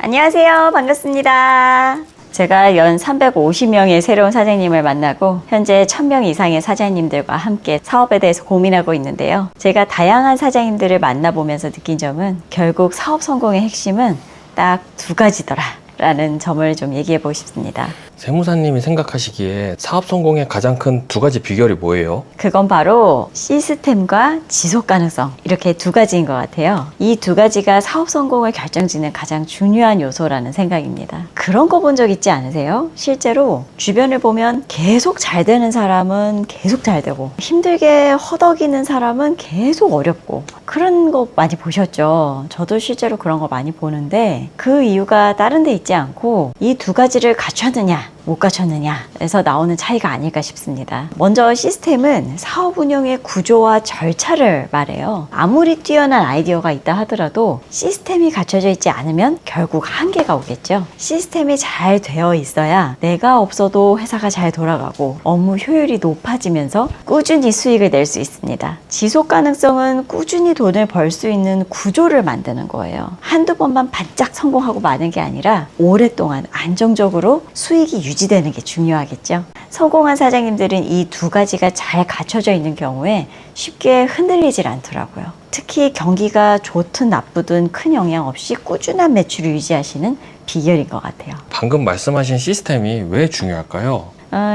안녕하세요. 반갑습니다. 제가 연 350명의 새로운 사장님을 만나고 현재 1000명 이상의 사장님들과 함께 사업에 대해서 고민하고 있는데요. 제가 다양한 사장님들을 만나보면서 느낀 점은 결국 사업 성공의 핵심은 딱 두 가지더라 라는 점을 좀 얘기해 보고 싶습니다. 세무사님이 생각하시기에 사업 성공의 가장 큰 두 가지 비결이 뭐예요? 그건 바로 시스템과 지속 가능성, 이렇게 두 가지인 것 같아요. 이 두 가지가 사업 성공을 결정짓는 가장 중요한 요소라는 생각입니다. 그런 거 본 적 있지 않으세요? 실제로 주변을 보면 계속 잘 되는 사람은 계속 잘 되고 힘들게 허덕이는 사람은 계속 어렵고 그런 거 많이 보셨죠? 저도 실제로 그런 거 많이 보는데 그 이유가 다른 데 있지 않고 이 두 가지를 갖췄느냐 못 갖췄느냐에서 나오는 차이가 아닐까 싶습니다. 먼저 시스템은 사업 운영의 구조와 절차를 말해요. 아무리 뛰어난 아이디어가 있다 하더라도 시스템이 갖춰져 있지 않으면 결국 한계가 오겠죠. 시스템이 잘 되어 있어야 내가 없어도 회사가 잘 돌아가고 업무 효율이 높아지면서 꾸준히 수익을 낼 수 있습니다. 지속 가능성은 꾸준히 돈을 벌 수 있는 구조를 만드는 거예요. 한두 번만 반짝 성공하고 마는 게 아니라 오랫동안 안정적으로 수익이 유지되는 게 중요하겠죠. 성공한 사장님들은 이 두 가지가 잘 갖춰져 있는 경우에 쉽게 흔들리질 않더라고요. 특히 경기가 좋든 나쁘든 큰 영향 없이 꾸준한 매출을 유지하시는 비결인 것 같아요. 방금 말씀하신 시스템이 왜 중요할까요?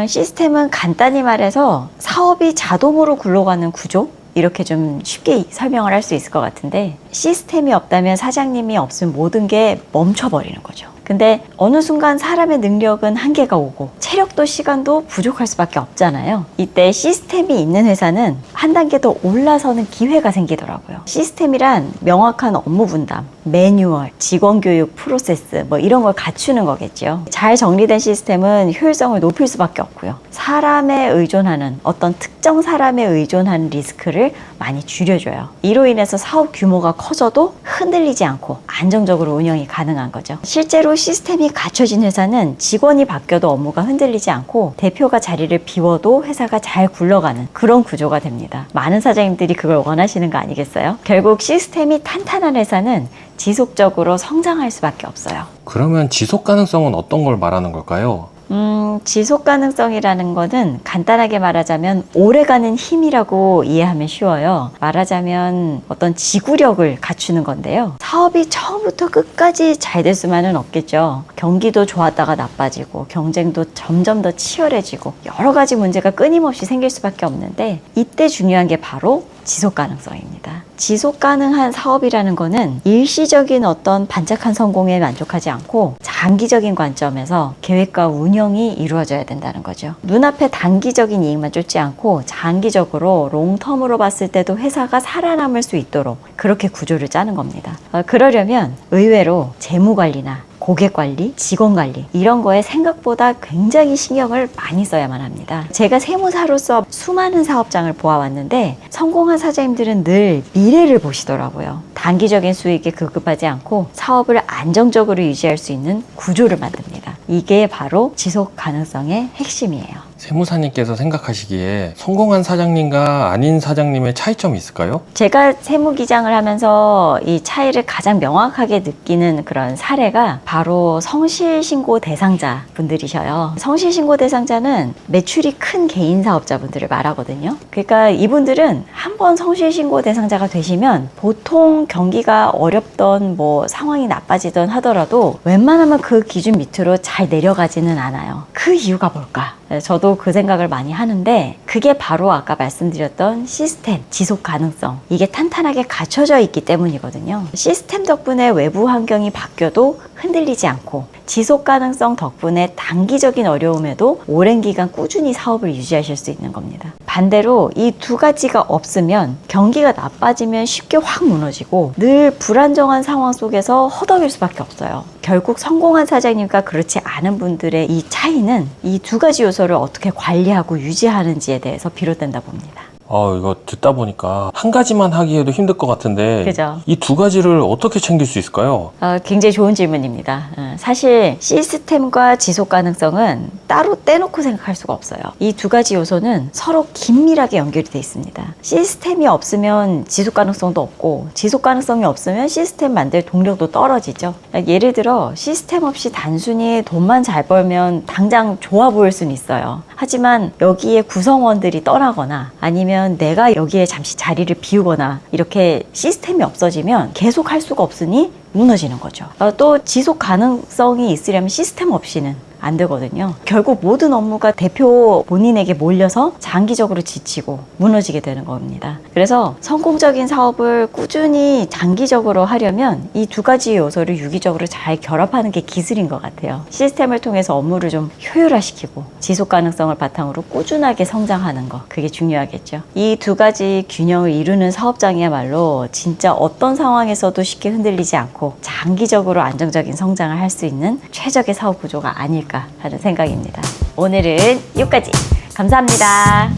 시스템은 간단히 말해서 사업이 자동으로 굴러가는 구조? 이렇게 좀 쉽게 설명을 할 수 있을 것 같은데 시스템이 없다면 사장님이 없으면 모든 게 멈춰버리는 거죠. 근데 어느 순간 사람의 능력은 한계가 오고 체력도 시간도 부족할 수밖에 없잖아요. 이때 시스템이 있는 회사는 한 단계 더 올라서는 기회가 생기더라고요. 시스템이란 명확한 업무 분담, 매뉴얼, 직원 교육, 프로세스 뭐 이런 걸 갖추는 거겠죠. 잘 정리된 시스템은 효율성을 높일 수밖에 없고요. 사람에 의존하는 어떤 특정 사람에 의존하는 리스크를 많이 줄여줘요. 이로 인해서 사업 규모가 커져도 흔들리지 않고 안정적으로 운영이 가능한 거죠. 실제로 시스템이 갖춰진 회사는 직원이 바뀌어도 업무가 흔들리지 않고 대표가 자리를 비워도 회사가 잘 굴러가는 그런 구조가 됩니다. 많은 사장님들이 그걸 원하시는 거 아니겠어요? 결국 시스템이 탄탄한 회사는 지속적으로 성장할 수밖에 없어요. 그러면 지속 가능성은 어떤 걸 말하는 걸까요? 지속 가능성이라는 거는 간단하게 말하자면 오래가는 힘이라고 이해하면 쉬워요. 말하자면 어떤 지구력을 갖추는 건데요. 사업이 처음부터 끝까지 잘 될 수만은 없겠죠. 경기도 좋았다가 나빠지고 경쟁도 점점 더 치열해지고 여러 가지 문제가 끊임없이 생길 수밖에 없는데 이때 중요한 게 바로 지속 가능성입니다. 지속 가능한 사업이라는 거는 일시적인 어떤 반짝한 성공에 만족하지 않고 장기적인 관점에서 계획과 운영이 이루어져야 된다는 거죠. 눈앞에 단기적인 이익만 쫓지 않고 장기적으로 롱텀으로 봤을 때도 회사가 살아남을 수 있도록 그렇게 구조를 짜는 겁니다. 그러려면 의외로 재무관리나 고객관리, 직원관리 이런 거에 생각보다 굉장히 신경을 많이 써야만 합니다. 제가 세무사로서 수많은 사업장을 보아왔는데 성공한 사장님들은 늘 미래를 보시더라고요. 단기적인 수익에 급급하지 않고 사업을 안정적으로 유지할 수 있는 구조를 만듭니다. 이게 바로 지속 가능성의 핵심이에요. 세무사님께서 생각하시기에 성공한 사장님과 아닌 사장님의 차이점이 있을까요? 제가 세무기장을 하면서 이 차이를 가장 명확하게 느끼는 그런 사례가 바로 성실신고 대상자 분들이셔요. 성실신고 대상자는 매출이 큰 개인 사업자분들을 말하거든요. 그러니까 이분들은 한번 성실신고 대상자가 되시면 보통 경기가 어렵던 뭐 상황이 나빠지던 하더라도 웬만하면 그 기준 밑으로 잘 내려가지는 않아요. 그 이유가 뭘까? 저도 그 생각을 많이 하는데 그게 바로 아까 말씀드렸던 시스템, 지속 가능성 이게 탄탄하게 갖춰져 있기 때문이거든요. 시스템 덕분에 외부 환경이 바뀌어도 흔들리지 않고 지속 가능성 덕분에 단기적인 어려움에도 오랜 기간 꾸준히 사업을 유지하실 수 있는 겁니다. 반대로 이 두 가지가 없으면 경기가 나빠지면 쉽게 확 무너지고 늘 불안정한 상황 속에서 허덕일 수밖에 없어요. 결국 성공한 사장님과 그렇지 않은 분들의 이 차이는 이 두 가지 요소를 어떻게 관리하고 유지하는지에 대해서 비롯된다 봅니다. 이거 듣다 보니까 한 가지만 하기에도 힘들 것 같은데 그죠. 이 두 가지를 어떻게 챙길 수 있을까요? 굉장히 좋은 질문입니다. 사실 시스템과 지속 가능성은 따로 떼놓고 생각할 수가 없어요. 이 두 가지 요소는 서로 긴밀하게 연결이 돼 있습니다. 시스템이 없으면 지속 가능성도 없고 지속 가능성이 없으면 시스템 만들 동력도 떨어지죠. 예를 들어 시스템 없이 단순히 돈만 잘 벌면 당장 좋아 보일 수는 있어요. 하지만 여기에 구성원들이 떠나거나 아니면 내가 여기에 잠시 자리를 비우거나 이렇게 시스템이 없어지면 계속 할 수가 없으니 무너지는 거죠. 또 지속 가능성이 있으려면 시스템 없이는 안 되거든요. 결국 모든 업무가 대표 본인에게 몰려서 장기적으로 지치고 무너지게 되는 겁니다. 그래서 성공적인 사업을 꾸준히 장기적으로 하려면 이 두 가지 요소를 유기적으로 잘 결합하는 게 기술인 것 같아요. 시스템을 통해서 업무를 좀 효율화시키고 지속 가능성을 바탕으로 꾸준하게 성장하는 거, 그게 중요하겠죠. 이 두 가지 균형을 이루는 사업장이야말로 진짜 어떤 상황에서도 쉽게 흔들리지 않고 장기적으로 안정적인 성장을 할 수 있는 최적의 사업 구조가 아닐까 하는 생각입니다. 오늘은 여기까지. 감사합니다.